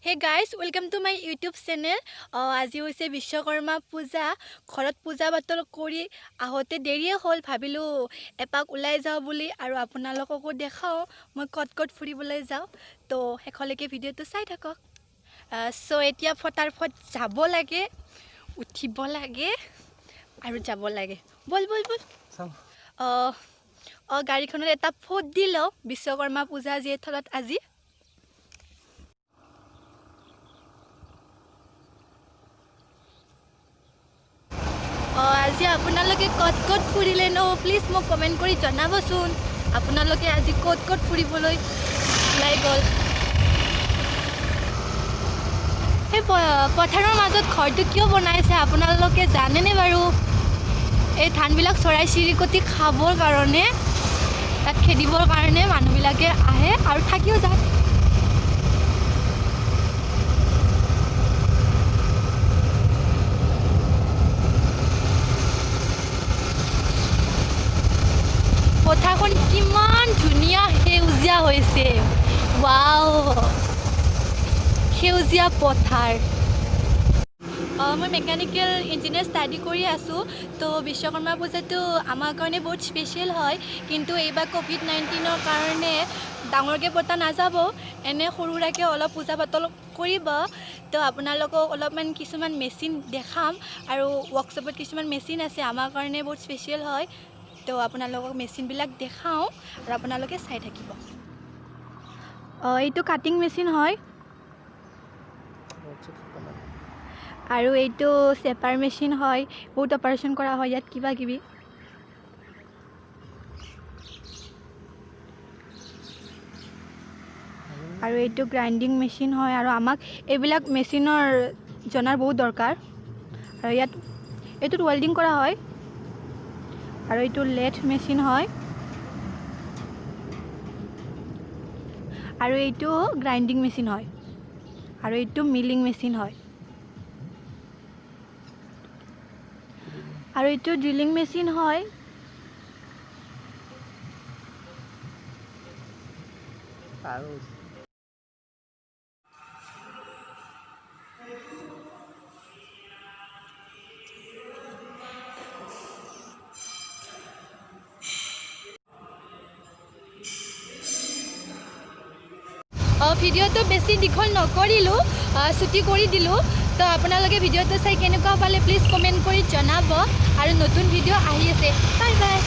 Hey guys, welcome to my YouTube channel. আজি হৈছে বিশ্বকৰ্মা পূজা ঘৰত পূজা বাতল কৰি আহতে দেৰিয়ে হ'ল ভাবিলো এপাক উলাই যাও বুলি আৰু আপোনালোককো দেখাও মই কত ফুৰিবলৈ যাও তো হেখলৈকে ভিডিওটো চাই থাকক সো এতিয়া ফটাফট যাব লাগে উঠিব লাগে আৰু যাব লাগে বল গাড়ীখনত এটা ফট দিলো বিশ্বকৰ্মা পূজা যি থলত আজি আজি আপোনালোকে কত ফুৰিলে ন প্লিজ মোক কমেন্ট কৰি জনাবচোন আপোনালোকে আজি কত ফুৰিবলৈ ওলাই গ'ল এই পথাৰৰ মাজত ঘৰটো কিয় বনাইছে আপোনালোকে জানেনে বাৰু এই ধানবিলাক চৰাই চিৰিকটি খাবৰ কাৰণে তাত খেদিবৰ কাৰণে মানুহবিলাকে আহে আৰু থাকিও যায় পথাৰখন কিমান ধুনীয়া সেউজীয়া হৈছে ওয়াও সেউজীয়া পথাৰ মই মেকানিক্যাল ইঞ্জিনিয়াৰ ষ্টাডি কৰি আছোঁ তো বিশ্বকৰ্মা পূজাটো আমাৰ কাৰণে বহুত স্পেচিয়েল হয় কিন্তু এইবাৰ COVID-19ৰ কাৰণে ডাঙৰকৈ পতা নাযাব এনে সৰুৰাকৈ অলপ পূজা পাতল কৰিব তো আপোনালোকক অলপমান কিছুমান মেচিন দেখাম আৰু ৱৰ্কশ্বপত কিছুমান মেচিন আছে আমাৰ কাৰণে বহুত স্পেচিয়েল হয় তো আপোনালোকক মেচিনবিলাক দেখাও আৰু আপোনালোকে চাই থাকিব এইটো কাটিং মেচিন হয় আৰু এইটো চেপাৰ মেচিন হয় বহুত অপাৰেশ্যন কৰা হয় ইয়াত কিবা কিবি আৰু এইটো গ্ৰাইণ্ডিং মেচিন হয় আৰু আমাক এইবিলাক মেচিনৰ জনাৰ বহুত দৰকাৰ আৰু ইয়াত এইটোত ৱেল্ডিং কৰা হয় আৰু এইটো লেথ মেচিন হয় আৰু এইটো গ্ৰাইণ্ডিং মেচিন হয় আৰু এইটো মিলিং মেচিন হয় আৰু এইটো ড্ৰিলিং মেচিন হয় আৰু ভিডিওটো বেছি দীঘল নকৰিলোঁ ছুটি কৰি দিলোঁ তো আপোনালোকে ভিডিওটো চাই কেনেকুৱা পালে প্লিজ কমেণ্ট কৰি জনাব আৰু নতুন ভিডিও আহি আছে বাই বাই